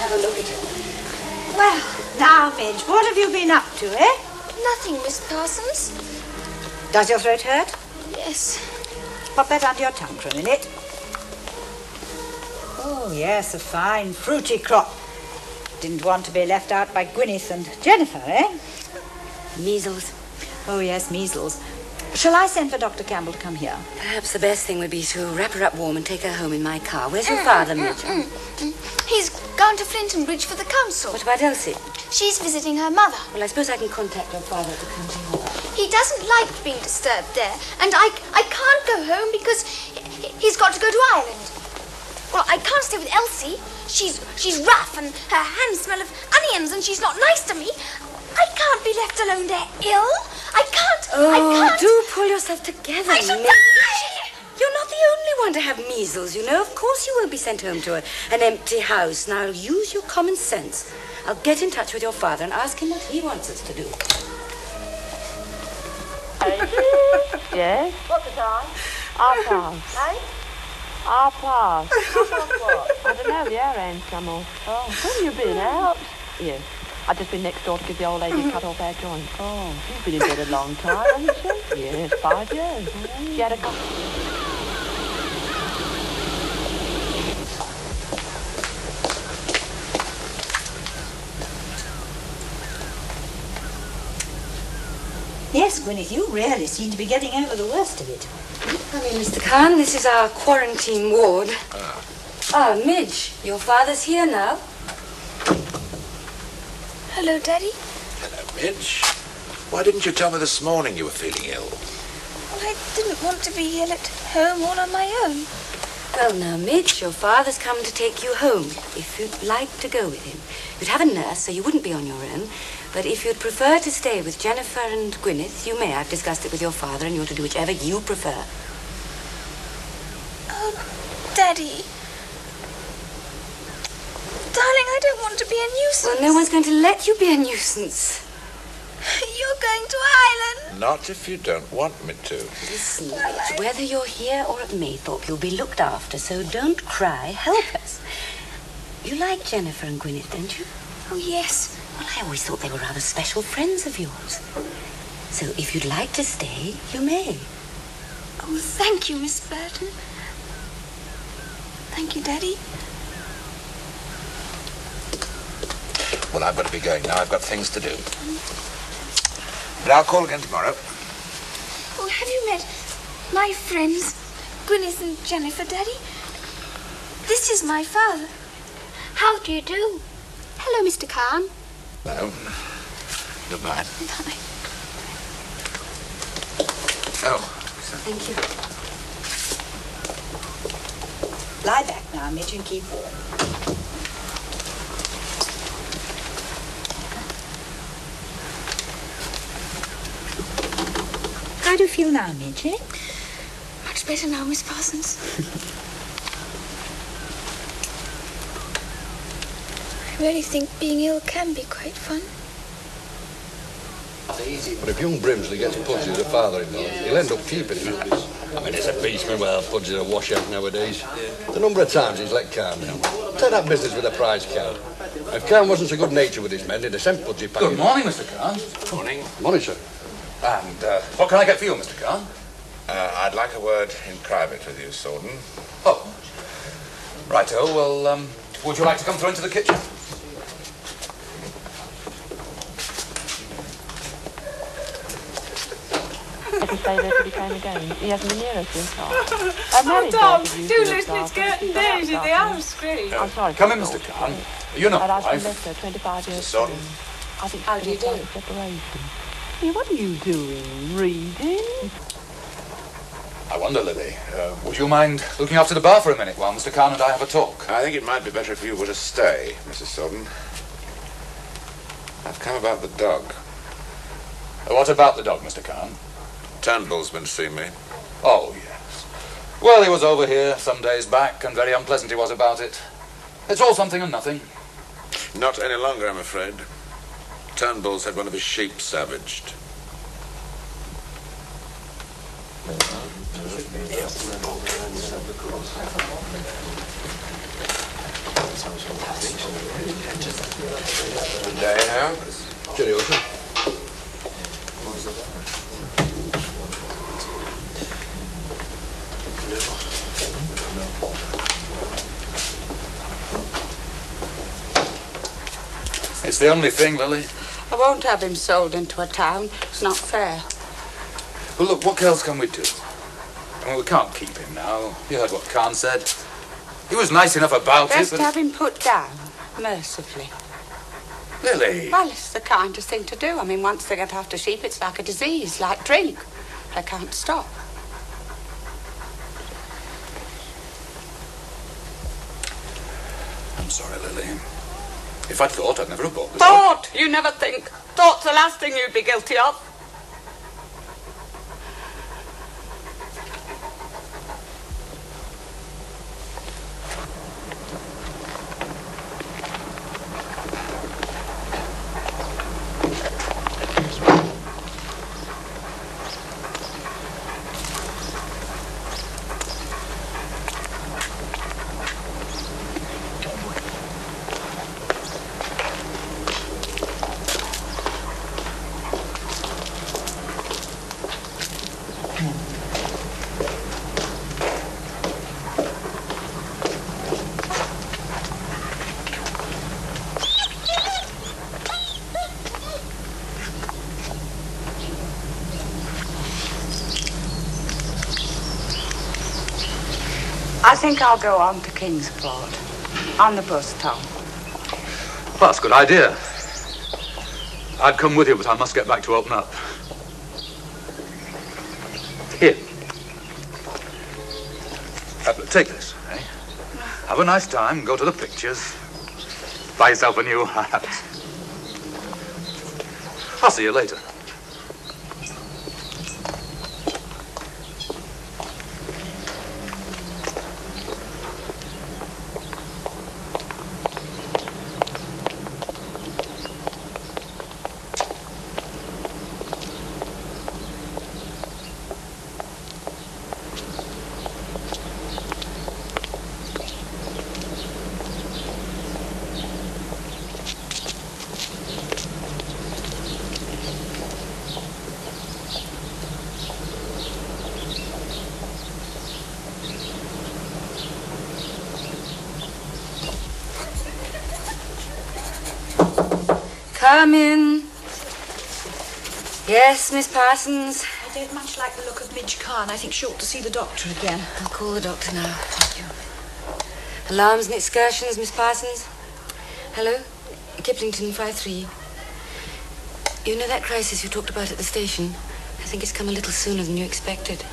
have a look at it. Well, now, Midge, what have you been up to, eh? Nothing, Miss Parsons. Does your throat hurt? Yes. Pop that under your tongue for a minute. Oh, yes, a fine, fruity crop. Didn't want to be left out by Gwyneth and Jennifer, eh? Measles. Oh, yes, measles. Shall I send for Dr. Campbell to come here? Perhaps the best thing would be to wrap her up warm and take her home in my car. Where's your father, Midge? He's gone to Flinton Bridge for the council. What about Elsie? She's visiting her mother. Well, I suppose I can contact your father at the county hall. He doesn't like being disturbed there, and I can't go home because he's got to go to Ireland. Well, I can't stay with Elsie. She's rough and her hands smell of onions and she's not nice to me. I can't be left alone there ill. I can't. Oh, I can't. do pull yourself together, I shall Midge. die. You're not the only one to have measles, you know. Of course you won't be sent home to an empty house. Now, use your common sense. I'll get in touch with your father and ask him what he wants us to do. Yes? What's the time? 5:30. Eh? 5:30. What? I don't know, the air ain't come off. Oh, when you been out? Yes. I've just been next door to give the old lady a cut off her joint. Oh, she's been in bed a long time, hasn't she? Yes, 5 years. She had a couple... Yes, Gwyneth, you really seem to be getting over the worst of it. Come in, Mr. Khan. This is our quarantine ward. Ah, Midge, your father's here now. Hello, Daddy. Hello, Midge. Why didn't you tell me this morning you were feeling ill? Well, I didn't want to be ill at home all on my own. Well, now, Midge, your father's come to take you home, if you'd like to go with him. You'd have a nurse, so you wouldn't be on your own. But if you'd prefer to stay with Jennifer and Gwyneth, you may. I've discussed it with your father, and you're to do whichever you prefer. Oh, Daddy. Darling, I don't want to be a nuisance. Well, no one's going to let you be a nuisance. You're going to Ireland. Not if you don't want me to. Listen, Midge, whether you're here or at Maythorpe, you'll be looked after, so don't cry. Help us. You like Jennifer and Gwyneth, don't you? Oh, yes. Well, I always thought they were rather special friends of yours. So if you'd like to stay, you may. Oh, thank you, Miss Burton. Thank you, Daddy. Well, I've got to be going now. I've got things to do. But I'll call again tomorrow. Oh, have you met my friends, Gwyneth and Jennifer, Daddy? This is my father. How do you do? Hello, Mr. Khan. No. Goodbye. Bye. Oh. Thank you. Lie back now, Midge, and keep warm. How do you feel now, Midge, eh? Much better now, Miss Parsons. I really think being ill can be quite fun. But if young Brimsley gets Pudgy as a father-in-law, he'll end up keeping him. I mean, it's a beastman where Pudgy's a washout nowadays. The number of times he's let Khan down. Take that business with a prize cow. If Khan wasn't so good natured with his men, he'd have sent Pudgy back. Good morning, Mr. Khan. Morning. Morning, sir. And what can I get for you, Mr. Khan? I'd like a word in private with you, Sorden. Oh. Righto, well, would you like to come through into the kitchen? I can stay there till he came again. He hasn't been near us since. Oh, Tom, do listen to Skirtin' Daisy, the arm scream. I'm sorry. Come in, Mr. Khan. You know But my I've been wife. left her 25 years Mrs. Sorden. soon. I think How do you do? separation. Hey, what are you doing? Reading? I wonder, Lily, would you mind looking after the bar for a minute while Mr. Khan and I have a talk? I think it might be better if you were to stay, Mrs. Sorden. I've come about the dog. What about the dog, Mr. Khan? Turnbull's been to see me. Oh, yes. Well, he was over here some days back, and very unpleasant he was about it. It's all something and nothing. Not any longer, I'm afraid. Turnbull's had one of his sheep savaged. Good day, now. Cheerio, sir. It's the only thing, Lily. I won't have him sold into a town. It's not fair. Well, look, what else can we do? I mean, we can't keep him now. You heard what Khan said. He was nice enough about Best it, to but... have him put down, mercifully. Lily! Well, it's the kindest thing to do. I mean, once they get after sheep, it's like a disease, like drink. They can't stop. I'm sorry, Lily. If I'd thought, I'd never have bought this. Thought! You never think. Thought's the last thing you'd be guilty of. I think I'll go on to Kingsport. On the bus, Tom. Well, that's a good idea. I'd come with you, but I must get back to open up. Here. Take this, eh? Have a nice time, go to the pictures. Buy yourself a new hat. I'll see you later. Come in. Yes, Miss Parsons? I don't much like the look of Midge Khan. I think she ought to see the doctor again. I'll call the doctor now. Thank you. Alarms and excursions, Miss Parsons? Hello? Kiplington 5-3. You know that crisis you talked about at the station? I think it's come a little sooner than you expected.